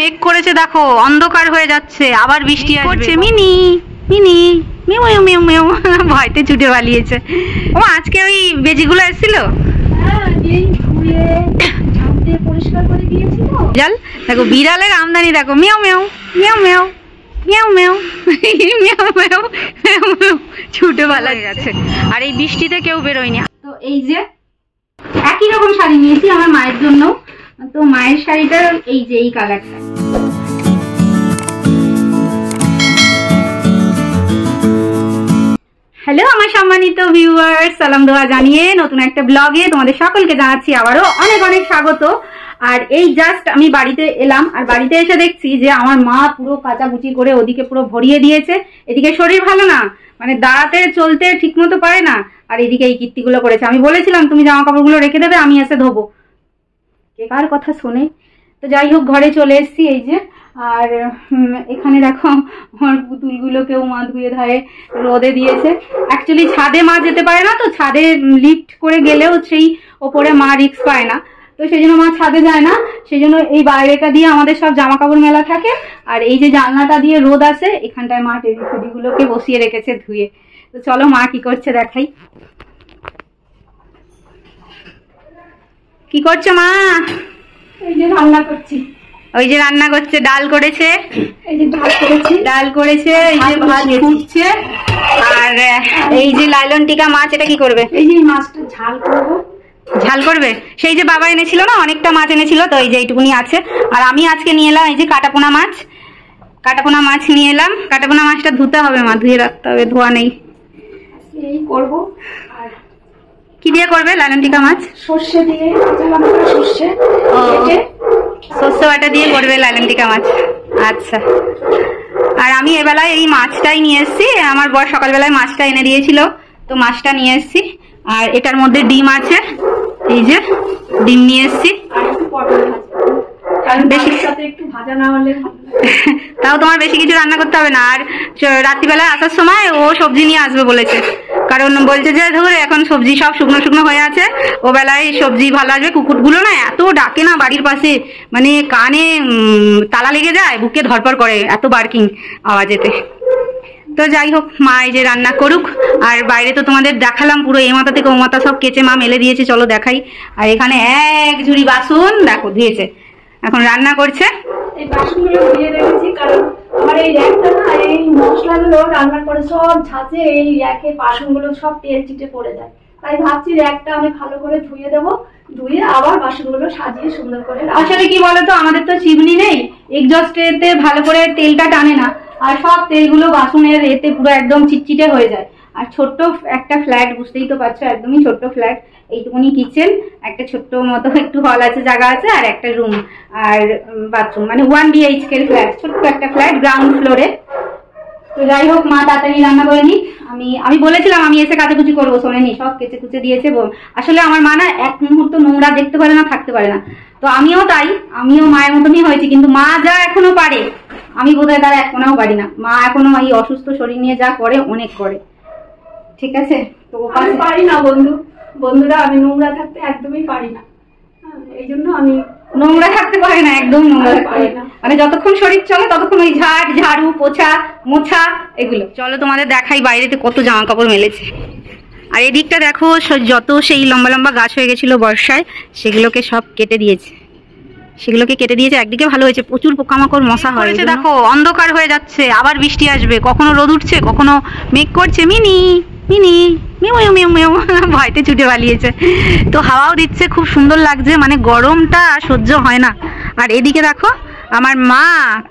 মেঘ করেছে দেখো, অন্ধকার হয়ে যাচ্ছে, আবার বৃষ্টি আসছে। Mini mini mu mu mu mu ভয়তে ছুটে পালিয়েছে। ও আজকে ওই বেজিগুলো এসেছিল, বিড়াল দেখো, বিড়ালের আমদানি দেখো, মিয়াও মিয়াও মিয়াও মিয়াও মিয়াও মিয়াও মিয়াও মিয়াও মিয়াও ছুটে পালা গেছে। আর এই বৃষ্টিতে কেউ বেরোয়নি। তো এই যে একই রকম শাড়ি নিয়েছি আমার মায়ের জন্য। তো মায়ের শাড়িটা এই যে এই কালারটা। হ্যালো আমার সম্মানিত ভিউয়ার্স, সালাম দোয়া জানিয়ে নতুন একটা ব্লগে তোমাদের সকলকে জানাচ্ছি আবারও অনেক অনেক স্বাগত। আর এই জাস্ট আমি বাড়িতে এলাম, আর বাড়িতে এসে দেখছি যে আমার মা পুরো কাচাকুচি করে ওদিকে পুরো ভরিয়ে দিয়েছে। এদিকে শরীর ভালো না, মানে দাঁড়াতে চলতে ঠিক মতো পারে না, আর এদিকে এই কীর্তিগুলো করেছে। আমি বলেছিলাম তুমি জামা কাপড়গুলো রেখে দেবে, আমি এসে ধোবো, কে কার কথা শোনে। তো যাই হোক, ঘরে চলে এসেছি এই যে। আর এখানে দেখো আমার পুতুলগুলোকেও মা ধুয়ে ধায়ে রোদে দিয়েছে। অ্যাকচুয়ালি ছাদে মা যেতে পারে না, তো ছাদে লিফট করে গেলেও সেই ওপরে মা রিস্ক পায় না, তো সেই জন্য মা ছাদে যায় না। সেই জন্য এই বাইরেটা দিয়ে আমাদের সব জামা কাপড় মেলা থাকে, আর এই যে জানলাটা দিয়ে রোদ আসে, এখানটায় মা টেডি ফেডিগুলোকে বসিয়ে রেখেছে ধুয়ে। তো চলো মা কি করছে দেখাই। কি করছো মা? এই যে রান্না করছি। ওই যে রান্না করছে, ডাল করেছে, এই যে ডাল করেছে, এই যে ভাত ফুটছে। আর এই যে লাইলন টিকা মাছ, এটা কি করবে? এই যে মাছটা ঝাল করবো। ঝাল করবে? সেই যে বাবা এনেছিল না, অনেকটা মাছ এনেছিল, তো এই যে এইটুকুনি আছে। আর আমি আজকে নিয়ে এলাম এই যে কাটাপোনা মাছ, কাটাপোনা মাছ নিয়ে এলাম। কাটাপোনা মাছটা ধুতে হবে মা, ধুয়ে রাখতে হবে, ধোয়া নেই। এই করবো। আর কি দিয়ে করবে লাইলন টিকা মাছ? সর্ষে দিয়ে, সর্ষে সর্ষে বাটা দিয়ে করবে লাইলন টিকা মাছ। আচ্ছা। আর আমি এবেলায় এই মাছটাই নিয়ে এসেছি, আমার বর সকালবেলায় মাছটা এনে দিয়েছিল, তো মাছটা নিয়ে এসেছি। আর এটার মধ্যে ডিম আছে, এই যে ডিম নিয়ে এসেছি। আর একটু পটল ভাজা, কারণ বেশি সাথে একটু ভাজা না হলে তাও তোমার বেশি কিছু রান্না করতে হবে না। আর রাত্রিবেলা আসার সময় ও সবজি নিয়ে আসবে বলেছে, কারণ বলছে যে ধর এখন সবজি সব শুকনো শুকনো হয়ে আছে, ও বেলায় সবজি ভালো আসবে। কুকুরগুলো না এত ডাকে না বাড়ির পাশে, মানে কানে তালা লেগে যায়, বুকে ধরপড় করে এত বার্কিং আওয়াজেতে। তো যাই হোক, মা এই যে রান্না করুক। আর বাইরে তো তোমাদের দেখালাম, পুরো এই মাথা থেকে ও মাথা সব কেচে মা মেলে দিয়েছে, চলো দেখাই। আর এখানে এক ঝুড়ি বাসন দেখো ধুয়েছে, এখন রান্না করছে। এই বাসনগুলো ধুয়ে রেখেছি, কারণ আমার এই র্যাকটা না, এই মশলাগুলো রান্নার পরে সব ঝাঁচে এই র্যাকে বাসনগুলো সব তেল চিটে পড়ে যায়। তাই ভাবছি র্যাকটা আমি ভালো করে ধুয়ে দেবো, ধুয়ে আবার বাসনগুলো সাজিয়ে সুন্দর করে। আসলে কি বলতো, আমাদের তো চিমনি নেই, এক্সস্টেতে ভালো করে তেলটা টানে না, আর সব তেলগুলো বাসনের এতে পুরো একদম চিটচিটে হয়ে যায়। আর ছোট্ট একটা ফ্ল্যাট, বুঝতেই তো পারছো, একদমই ছোট্ট ফ্ল্যাট। এইটুকুনি কিচেন, একটা ছোট্ট মতো একটু হল আছে, জায়গা আছে, আর একটা রুম আর বাথরুম, মানে 1 BHK ফ্ল্যাট, ছোট্ট একটা ফ্ল্যাট গ্রাউন্ড ফ্লোরে। তো যাই হোক, মা তাড়াতাড়ি রান্না করে নি। আমি বলেছিলাম আমি এসে কাচাকুচি করবো, শোনেনি, সব কেচে কুচে দিয়েছে। আসলে আমার মা না এক মুহূর্ত নোংরা দেখতে পারে না, থাকতে পারে না। তো আমিও তাই, আমিও মায়ের মতনই হয়েছি, কিন্তু মা যা এখনো পারে আমি বোধহয় তারা এখনো পারি না। মা এখনো এই অসুস্থ শরীর নিয়ে যা করে অনেক করে, ঠিক আছে। তো আমি পারি না বন্ধুরা, আমি নোংরা থাকতে একদমই পারি না, এই জন্য আমি নোংরা থাকতে পারি না, একদম নোংরা পারি না। মানে যতক্ষণ শরীর চলে ততক্ষণ ওই ঝাড়ু পোছা মোছা এগুলো। চলো তোমাদের দেখাই বাইরেতে কত জামা কাপড় মেলেছে। আর এদিকটা দেখো, যত সেই লম্বা লম্বা গাছ হয়ে গেছিল বর্ষায়, সেগুলোকে সব কেটে দিয়েছে, একদিকে ভালো হয়েছে, প্রচুর পোকামাকড় মশা হয়েছে দেখো, অন্ধকার হয়ে যাচ্ছে, আবার বৃষ্টি আসবে, কখনো রোদ উঠছে, কখনো মেঘ করছে। Mini mini mu mu mu mu ভয়তে ছুটে পালিয়েছে। তো হাওয়াও দিচ্ছে, খুব সুন্দর লাগছে, মানে গরমটা সহ্য হয় না। আর এদিকে দেখো আমার মা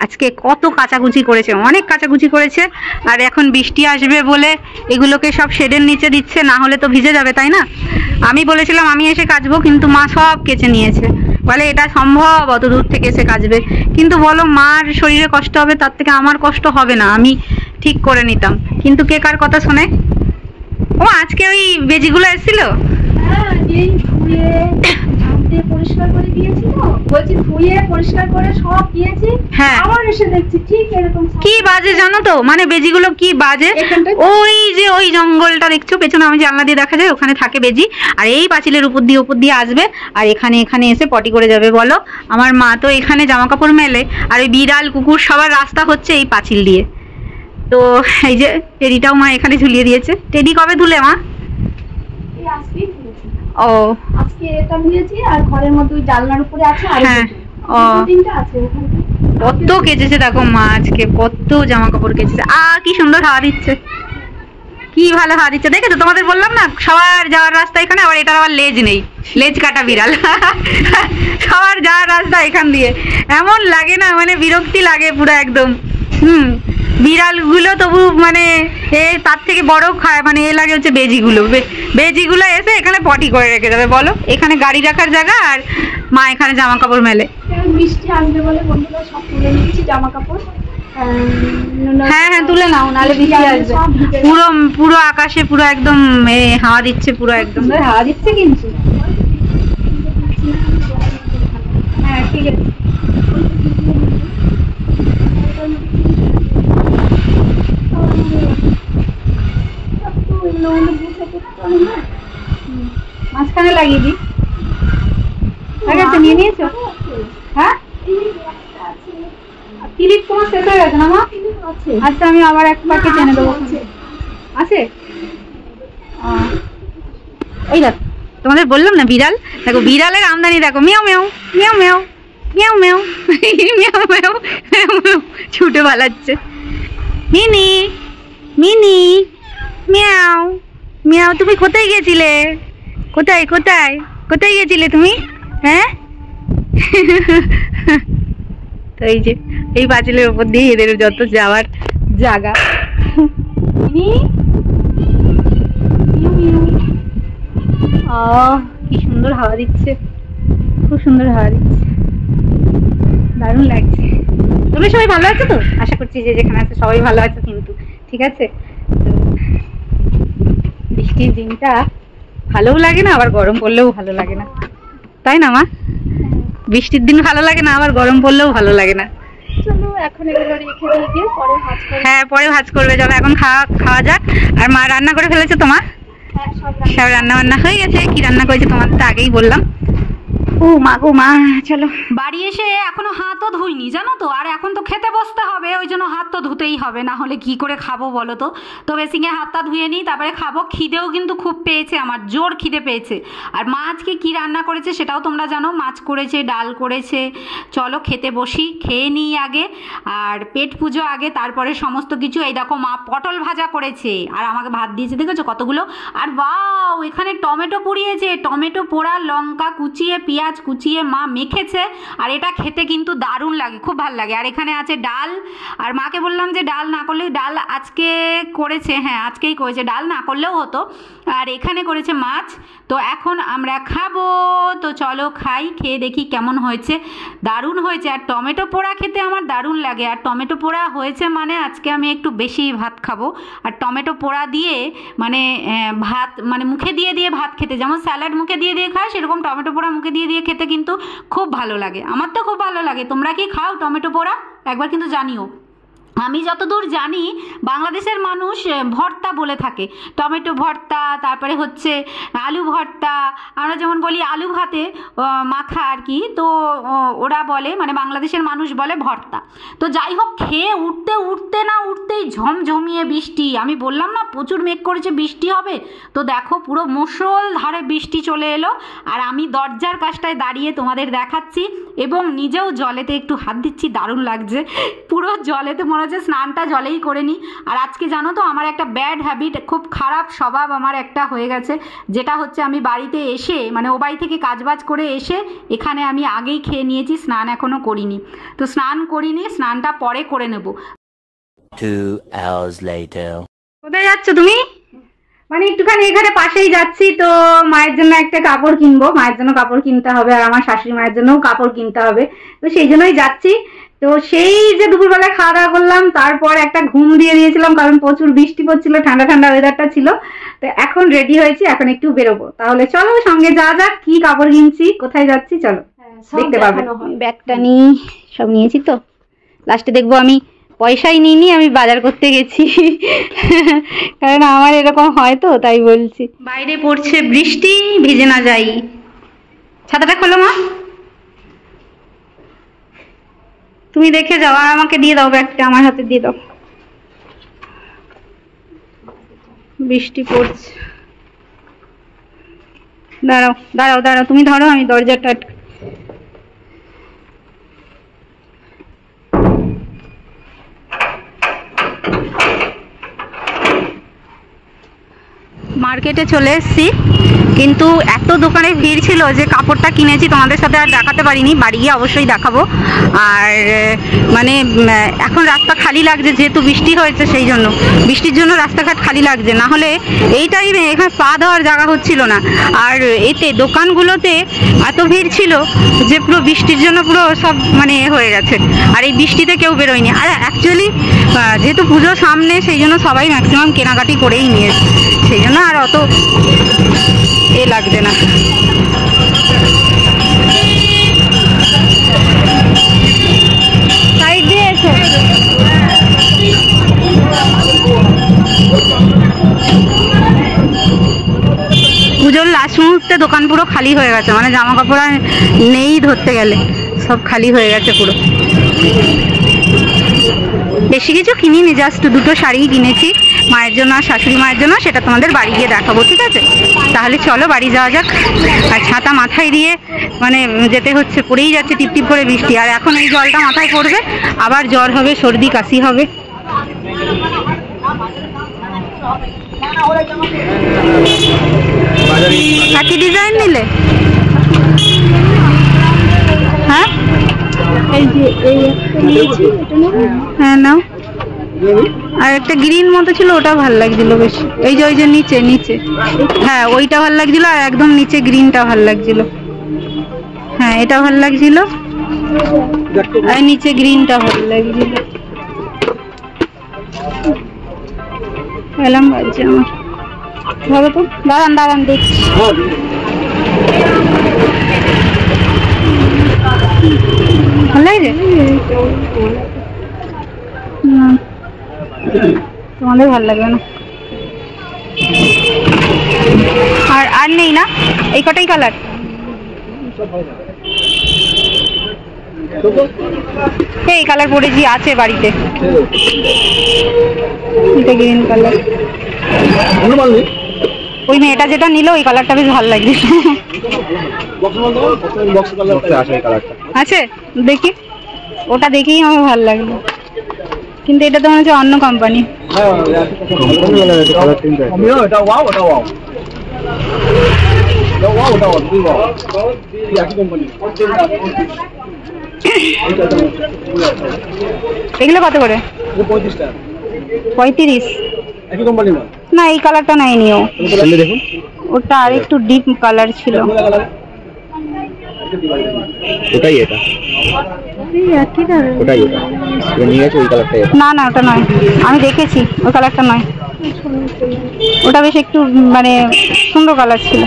আজকে কত কাচাকুচি করেছে, অনেক কাচাকুচি করেছে। আর এখন বৃষ্টি আসবে বলে এগুলোকে সব শেডের নিচে দিচ্ছে, না হলে তো ভিজে যাবে, তাই না? আমি বলেছিলাম আমি এসে কাচবো, কিন্তু মা সব কেচে নিয়েছে, বলে এটা সম্ভব অত দূর থেকে এসে কাচবে। কিন্তু বলো, মার শরীরে কষ্ট হবে, তার থেকে আমার কষ্ট হবে না, আমি ঠিক করে নিতাম। কিন্তু কে কার কথা শোনে। ও আজকে ওই বেজিগুলো এসেছিল, পরিষ্কার করে দিয়েছি, তো বলছি ধুয়ে পরিষ্কার করে সব দিয়েছি, হ্যাঁ আবার এসে দেখছি ঠিক এরকম কি বাজে জানো তো, মানে বেজিগুলো কি বাজে, ওই যে ওই জঙ্গলটা দেখছো পেছনে, আমি জানলা দিয়ে দেখা যায়, ওখানে থাকে বেজি। আর এই পাঁচিলের উপর দিয়ে আসবে আর এখানে এসে পটি করে যাবে। বলো, আমার মা তো এখানে জামা কাপড় মেলে, আর ওই বিড়াল কুকুর সবার রাস্তা হচ্ছে এই পাঁচিল দিয়ে। তো এই যে টেডিটাও মা এখানে ঝুলিয়ে দিয়েছে। টেডি কবে ধুলে মা? এই আজকেই ধুয়েছি। ও আজকে এটা ধুয়েছি, আর ঘরের মধ্যে ওই জানলার উপরে আছে আর হ্যাঁ। ও তিনটা আছে ওখানে। কত কেচেছে দেখো মা, আজকে কত জামা কাপড় কেচেছে। কি সুন্দর হাওয়া দিচ্ছে, কি ভালো হাওয়া দিচ্ছে। দেখেছো, তোমাদের বললাম না সবার যাওয়ার রাস্তা এখানে, আবার এটার আবার লেজ নেই, লেজ কাটা বিড়াল। সবার যাওয়ার রাস্তা এখান দিয়ে, এমন লাগে না, মানে বিরক্তি লাগে পুরো একদম। বিড়ালগুলো তবু মানে তার থেকে বড় খায়, মানে এ লাগে হচ্ছে বেজিগুলো এসে এখানে পটি করে রেখে যাবে। বলো, এখানে গাড়ি রাখার জায়গা আর মা এখানে জামা কাপড় মেলে। বৃষ্টি আসবে বলে বন্ধুরা সব তুলে নিয়েছি জামা কাপড়। হ্যাঁ হ্যাঁ তুলে নাও, নাহলে বৃষ্টি আসবে। পুরো পুরো আকাশে পুরো একদম হাওয়া দিচ্ছে, পুরো একদম হাওয়া দিচ্ছে কিন্তু। হ্যাঁ ঠিক আছে। মাঝখানে লাগিয়ে দিই। ঠিক আছে, নিয়ে নিয়েছো? হ্যাঁ ক্লিপ তোমার শেষ হয়ে গেছে না মা? আচ্ছা আমি আবার এক প্যাকেট এনে দেবো। আছে ওই দেখো, তোমাদের বললাম না বিড়াল, দেখো বিড়ালের আমদানি দেখো, মিয়াও মিয়াও মিয়াও মিয়াও মিয়াও মিয়াও মিয়াও মিয়াও মিয়াও মিয়াও ছুটে পালাচ্ছে। মিনি মিনি মিয়াও মিয়াও, তুমি কোথায় গেছিলে? কোথায় কোথায় কোথায় গেছিলে তুমি? হ্যাঁ তো এই যে এই পাঁচিলের উপর দিয়ে এদের যত যাওয়ার জায়গা। কি সুন্দর হাওয়া দিচ্ছে, খুব সুন্দর হাওয়া দিচ্ছে, দারুণ লাগছে। তোমরা সবাই ভালো আছো তো? আশা করছি যে যেখানে আছে সবাই ভালো আছো কিন্তু, ঠিক আছে? তো বৃষ্টির দিনটা ভালোও লাগে না, আবার গরম পড়লেও ভালো লাগে না, তাই না মা? বৃষ্টির দিন ভালো লাগে না, আবার গরম পড়লেও ভালো লাগে না। চলো এখন এগুলো রেখে দিয়ে পরে ভাজ করব। হ্যাঁ পরে ভাজ করবে, চলো এখন খাওয়া যাক। আর মা রান্না করে ফেলেছে তোমার? হ্যাঁ সব রান্না বান্না হয়ে গেছে। কি রান্না করেছে তোমার তো আগেই বললাম। ও মা গো মা, চলো। বাড়ি এসে এখনো হাতও ধুইনি জানো তো, আর এখন তো খেতে বসতে হবে, ওই জন্য হাত তো ধুতেই হবে, না হলে কি করে খাবো বলো তো। তো বেসিংয়ে হাতটা ধুয়ে নিই, তারপরে খাবো। খিদেও কিন্তু খুব পেয়েছে আমার, জোর খিদে পেয়েছে। আর মা আজকে কি রান্না করেছে সেটাও তোমরা জানো, মাছ করেছে, ডাল করেছে। চলো খেতে বসি, খেয়ে নিই আগে, আর পেট পুজো আগে, তারপরে সমস্ত কিছু। এই দেখো মা পটল ভাজা করেছে আর আমাকে ভাত দিয়েছে, দেখেছো কতগুলো। আর বাও, এখানে টমেটো পুড়িয়েছে, টমেটো পোড়া, লঙ্কা কুচিয়ে, পেঁয়াজ কুচিয়ে মা মেখেছে। আর এটা খেতে কিন্তু দারুণ লাগে, খুব ভালো লাগে। আর এখানে আছে ডাল, আর মাকে বললাম যে ডাল না করলে, ডাল আজকে করেছে, হ্যাঁ আজকেই করেছে, ডাল না করলেও হতো। আর এখানে করেছে মাছ। তো এখন আমরা খাবো, তো চলো খাই, খেয়ে দেখি কেমন হয়েছে। দারুণ হয়েছে। আর টমেটো পোড়া খেতে আমার দারুণ লাগে, আর টমেটো পোড়া হয়েছে মানে আজকে আমি একটু বেশি ভাত খাবো। আর টমেটো পোড়া দিয়ে মানে ভাত, মানে মুখে দিয়ে দিয়ে ভাত খেতে, যেমন স্যালাড মুখে দিয়ে দিয়ে খায়, সেরকম টমেটো পোড়া মুখে দিয়ে দিয়ে খেতে কিন্তু খুব ভালো লাগে। আমার তো খুব ভালো লাগে। তোমরা কি খাও টমেটো পোড়া? একবার কিন্তু জানিও। আমি যতদূর জানি বাংলাদেশের মানুষ ভর্তা বলে থাকে, টমেটো ভর্তা, তারপরে হচ্ছে আলু ভর্তা, আমরা যেমন বলি আলু ভাতে মাখা আর কি, তো ওরা বলে, মানে বাংলাদেশের মানুষ বলে ভর্তা। তো যাই হোক, খেয়ে উঠতেই ঝমঝমিয়ে বৃষ্টি। আমি বললাম না প্রচুর মেঘ করেছে, বৃষ্টি হবে। তো দেখো পুরো মুষলধারে বৃষ্টি চলে এলো, আর আমি দরজার কাছটায় দাঁড়িয়ে তোমাদের দেখাচ্ছি, এবং নিজেও জলেতে একটু হাত দিচ্ছি, দারুণ লাগছে। পুরো জলেতে মনে হচ্ছে স্নানটা জলেই করে নিই। আর আজকে জানো তো আমার একটা ব্যাড হ্যাবিট, খুব খারাপ স্বভাব আমার একটা হয়ে গেছে, যেটা হচ্ছে আমি বাড়িতে এসে, মানে ও বাড়ি থেকে কাজবাজ করে এসে এখানে আমি আগেই খেয়ে নিয়েছি, স্নান এখনও করিনি। তো স্নান করিনি, স্নানটা পরে করে নেব। 2 hours later. কোথায় যাচ্ছ তুমি? মানে একটুখানি এখানে পাশেই যাচ্ছি, তো মায়ের জন্য একটা কাপড় কিনবো, মায়ের জন্য কাপড় কিনতে হবে, আর আমার শাশুড়ি মায়ের জন্যও কাপড় কিনতে হবে, তো সেই জন্যই যাচ্ছি। তো সেই যে দুপুরবেলায় খাওয়া দাওয়া করলাম, তারপর একটা ঘুম দিয়ে দিয়েছিলাম, কারণ প্রচুর বৃষ্টি পড়ছিল, ঠান্ডা ঠান্ডা ওয়েদারটা ছিল। তো এখন রেডি হয়েছি, এখন একটু বেরোবো। তাহলে চলো সঙ্গে যা যাক, কি কাপড় কিনছি, কোথায় যাচ্ছি চলো দেখতে পাবে। ব্যাগটা নিয়ে সব নিয়েছি তো, লাস্টে দেখবো আমি পয়সাই নিইনি, আমি বাজার করতে গেছি। কারণ আমার এরকম হয় তো, তাই বলছি। বাইরে পড়ছে বৃষ্টি, ভিজে না যাই। ছাতাটা খোলো মা, তুমি দেখে যাও আর আমাকে দিয়ে দাও ব্যাগটা, আমার হাতে দিয়ে দাও। বৃষ্টি পড়ছে। দাঁড়াও দাঁড়াও দাঁড়াও, তুমি ধরো, আমি দরজাটা মার্কেটে চলে এসেছি, কিন্তু এত দোকানে ভিড় ছিল যে কাপড়টা কিনেছি তোমাদের সাথে আর দেখাতে পারিনি, বাড়ি গিয়ে অবশ্যই দেখাবো। আর মানে এখন রাস্তা খালি লাগছে, যেহেতু বৃষ্টি হয়েছে সেই জন্য, বৃষ্টির জন্য রাস্তাঘাট খালি লাগছে, না হলে এই টাইমে এখানে পা দেওয়ার জায়গা হচ্ছিল না। আর এতে দোকানগুলোতে এত ভিড় ছিল যে পুরো বৃষ্টির জন্য পুরো সব মানে হয়ে গেছে, আর এই বৃষ্টিতে কেউ বেরোয়নি। আর অ্যাকচুয়ালি যেহেতু পুজো সামনে, সেই জন্য সবাই ম্যাক্সিমাম কেনাকাটি করেই নিয়েছে, সেই জন্য আর অত এ লাগছে না। সাইড দিয়ে এসো। পুজোর লাস্ট মুহূর্তে দোকান পুরো খালি হয়ে গেছে, মানে জামা কাপড় আর নেই ধরতে গেলে, সব খালি হয়ে গেছে পুরো। বেশি কিছু কিনিনি, জাস্ট দুটো শাড়ি কিনেছি মায়ের জন্য আর শাশুড়ি মায়ের জন্য, সেটা তোমাদের বাড়ি গিয়ে দেখাবো, ঠিক আছে? তাহলে চলো বাড়ি যাওয়া যাক। আর ছাতা মাথায় দিয়ে মানে যেতে হচ্ছে, পড়েই যাচ্ছে টিপ টিপ করে বৃষ্টি, আর এখন এই জলটা মাথায় পড়বে, আবার জ্বর হবে, সর্দি কাশি হবে। একই ডিজাইন নিলে? হ্যাঁ এই যে এই একটা নিয়েছি, এটা নেবো? হ্যাঁ নাও। আর একটা গ্রিন মতো ছিল, ওটা ভালো লাগছিল বেশি। এই যে ওই যে নিচে নিচে, হ্যাঁ ওইটা ভালো লাগছিল, আর একদম নিচে গ্রিনটা ভালো লাগছিল। হ্যাঁ এটা ভালো লাগছিল, আর নিচে গ্রিনটা ভালো লাগছিল। এলাম বাজছে আমার, ভালো তো। দাঁড়ান দাঁড়ান দেখছি। ভালো লাগছে? তোমাদের ভালো লাগবে না? আর আর নেই না, এই কটাই কালার? এই কালার পরেছি, আছে বাড়িতে, এটা গ্রিন কালার। ওই মেয়েটা যেটা নিল ওই কালারটা বেশ ভালো লাগছে। আছে দেখি, ওটা দেখেই আমার ভালো লাগলো, কিন্তু এটা তো মনে হচ্ছে অন্য কোম্পানি। এগুলো কত করে? 35। না এই কালারটা নেয়নি ও, ওটা আর একটু ডিপ কালার ছিল। ওটাই এটা, ওটাই এটা নিয়ে গেছে, ওই কালারটাই। না না ওটা নয়, আমি দেখেছি ওই কালারটা নয়, ওটা বেশ একটু মানে সুন্দর কালার ছিল।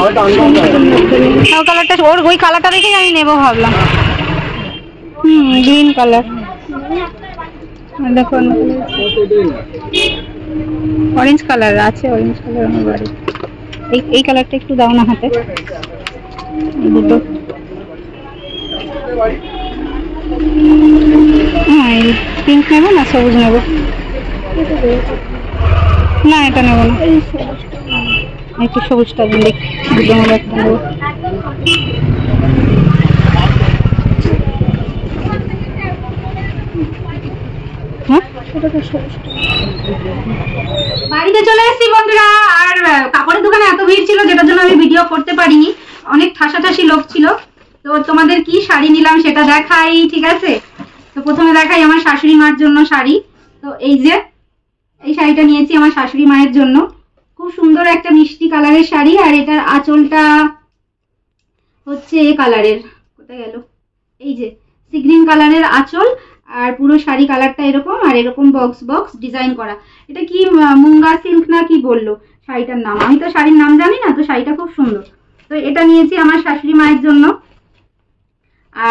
ওই কালারটা, ওর ওই কালারটা দেখেই আমি নেবো ভাবলাম। Green colour. দেখুন অরেঞ্জ কালার আছে, অরেঞ্জ কালার আমার বাড়ি। এই কালারটা একটু দাও না হাতে, এই দুটো। হ্যাঁ এই পিঙ্ক নেবো না সবুজ নেবো? না এটা নেবো না, একটু সবুজটা দেখি, দুটো মধ্যে একটা নেবো। বাড়িতে চলে এসেছি বন্ধুরা, আর কাপড়ের দোকানে এত ভিড় ছিল যেটার জন্য আমি ভিডিও করতে পারিনি, অনেক ঠাসাঠাসি লোক ছিল। তো তোমাদের কি শাড়ি নিলাম সেটা দেখাই, ঠিক আছে? তো প্রথমে দেখাই আমার শাশুড়ি মার জন্য শাড়ি। তো এই যে এই শাড়িটা নিয়েছি আমার শাশুড়ি মায়ের জন্য, খুব সুন্দর একটা মিষ্টি কালারের শাড়ি, আর এটার আঁচলটা হচ্ছে এই কালারের, কোথায় গেল, এই যে সি গ্রিন কালারের আঁচল, আর পুরো শাড়ি কালারটা এরকম, আর এরকম বক্স বক্স ডিজাইন করা। এটা কি মুঙ্গা সিল্ক না কি বললো শাড়িটার নাম, আমি তো শাড়ির নাম জানি না, তো শাড়িটা খুব সুন্দর। তো এটা নিয়েছি আমার শাশুড়ি মায়ের জন্য।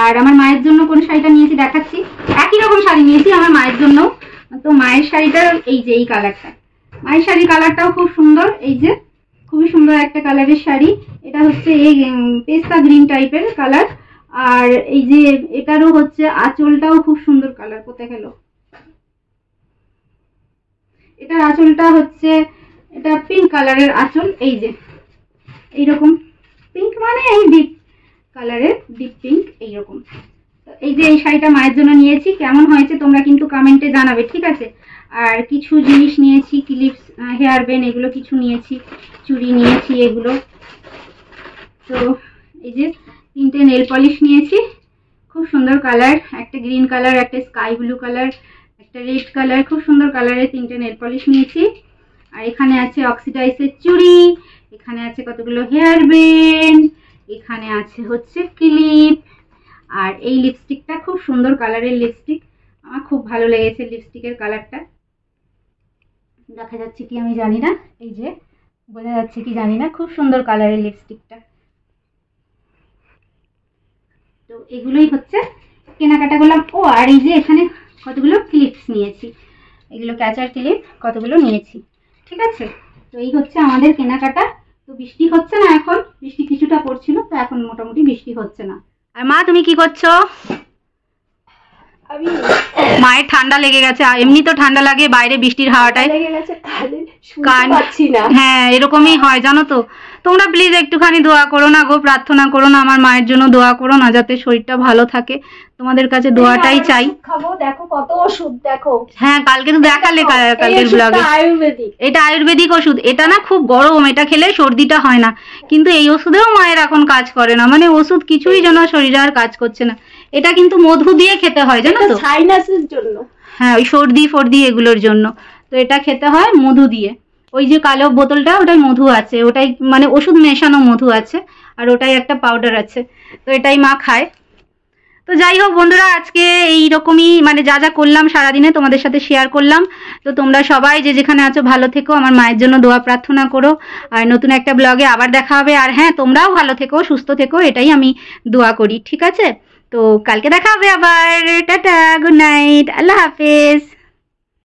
আর আমার মায়ের জন্য কোন শাড়িটা নিয়েছি দেখাচ্ছি। একই রকম শাড়ি নিয়েছি আমার মায়ের জন্য। তো মায়ের শাড়িটা এই যে এই কালারটা, মায়ের শাড়ির কালারটাও খুব সুন্দর, এই যে খুবই সুন্দর একটা কালারের শাড়ি। এটা হচ্ছে এই পেস্তা গ্রিন টাইপের কালার। আর এই যে এটারও হচ্ছে আঁচলটাও খুব সুন্দর কালার। কোথায় গেল? এটার আঁচলটা হচ্ছে এটা পিঙ্ক কালারের আঁচল, এই যে এইরকম পিঙ্ক, মানে এই ডিপ কালারের, ডিপ পিঙ্ক এইরকম। এই যে এই শাড়িটা মায়ের জন্য নিয়েছি, কেমন হয়েছে তোমরা কিন্তু কমেন্টে জানাবে, ঠিক আছে? আর কিছু জিনিস নিয়েছি, ক্লিপস, হেয়ার ব্যান্ড, এগুলো কিছু নিয়েছি, চুড়ি নিয়েছি এগুলো। তো এই যে 3টে নেল পলিশ নিয়েছি, খুব সুন্দর কালার, একটা গ্রিন কালার, একটা স্কাই ব্লু কালার, একটা রেড কালার, খুব সুন্দর কালারের 3টে নেল পলিশ নিয়েছি। আর এখানে আছে অক্সিডাইজের চুড়ি, এখানে আছে কতগুলো হেয়ার ব্যান্ড, এখানে আছে হচ্ছে ক্লিপ। আর এই লিপস্টিকটা খুব সুন্দর কালারের লিপস্টিক, আমার খুব ভালো লেগেছে লিপস্টিকের কালারটা। দেখা যাচ্ছে কি আমি জানি না, এই যে বোঝা যাচ্ছে কি জানি না, খুব সুন্দর কালারের লিপস্টিকটা। তো এগুলোই হচ্ছে কেনাকাটা করলাম। ও আর এই যে এখানে কতগুলো ক্লিপস নিয়েছি, এগুলো ক্যাচার ক্লিপ কতগুলো নিয়েছি, ঠিক আছে? তো এই হচ্ছে আমাদের কেনাকাটা। তো বৃষ্টি হচ্ছে না এখন, বৃষ্টি কিছুটা পড়ছিল, তো এখন মোটামুটি বৃষ্টি হচ্ছে না। আর মা তুমি কি করছো? আমি মায়ের ঠান্ডা লেগে গেছে, এমনি তো ঠান্ডা লাগে, বাইরে বৃষ্টির হাওয়াটায় লেগে গেছে কানে, শুনতে কান পাচ্ছি না। হ্যাঁ এরকমই হয় জানো তো। তোমরা প্লিজ একটুখানি দোয়া করো না গো, প্রার্থনা করো না, আমার মায়ের জন্য দোয়া করো না, যাতে শরীরটা ভালো থাকে। তোমাদের কাছে দোয়াটাই চাই। ওষুধ খাবো, দেখো কত ওষুধ, দেখো। হ্যাঁ কালকে তো দেখালে কালকের এই ওষুধটা ব্লগে। আয়ুর্বেদিক। এটা আয়ুর্বেদিক ওষুধ, এটা না খুব গরম, এটা খেলে সর্দিটা হয় না, কিন্তু এই ওষুধেও মায়ের এখন কাজ করে না, মানে ওষুধ কিছুই যেন শরীরে আর কাজ করছে না। এটা কিন্তু মধু দিয়ে খেতে হয় জানো এটা তো। সাইনাসের জন্য। হ্যাঁ ওই সর্দি ফর্দি এগুলোর জন্য। তো এটা খেতে হয় মধু দিয়ে। ওই যে কালো বোতলটা ওটাই মধু আছে, ওটাই মানে ওষুধ মেশানো মধু আছে, আর ওটাই একটা পাউডার আছে, তো এটাই মা খায়। তো যাই হোক বন্ধুরা, আজকে এইরকমই মানে যা যা করলাম সারাদিনে তোমাদের সাথে শেয়ার করলাম। তো তোমরা সবাই যে যেখানে আছো ভালো থেকো, আমার মায়ের জন্য দোয়া প্রার্থনা করো। আর নতুন একটা ব্লগে আবার দেখা হবে। আর হ্যাঁ তোমরাও ভালো থেকো, সুস্থ থেকো, এটাই আমি দোয়া করি, ঠিক আছে? তো কালকে দেখা হবে আবার। টাটা, গুড নাইট, আল্লাহ হাফেজ।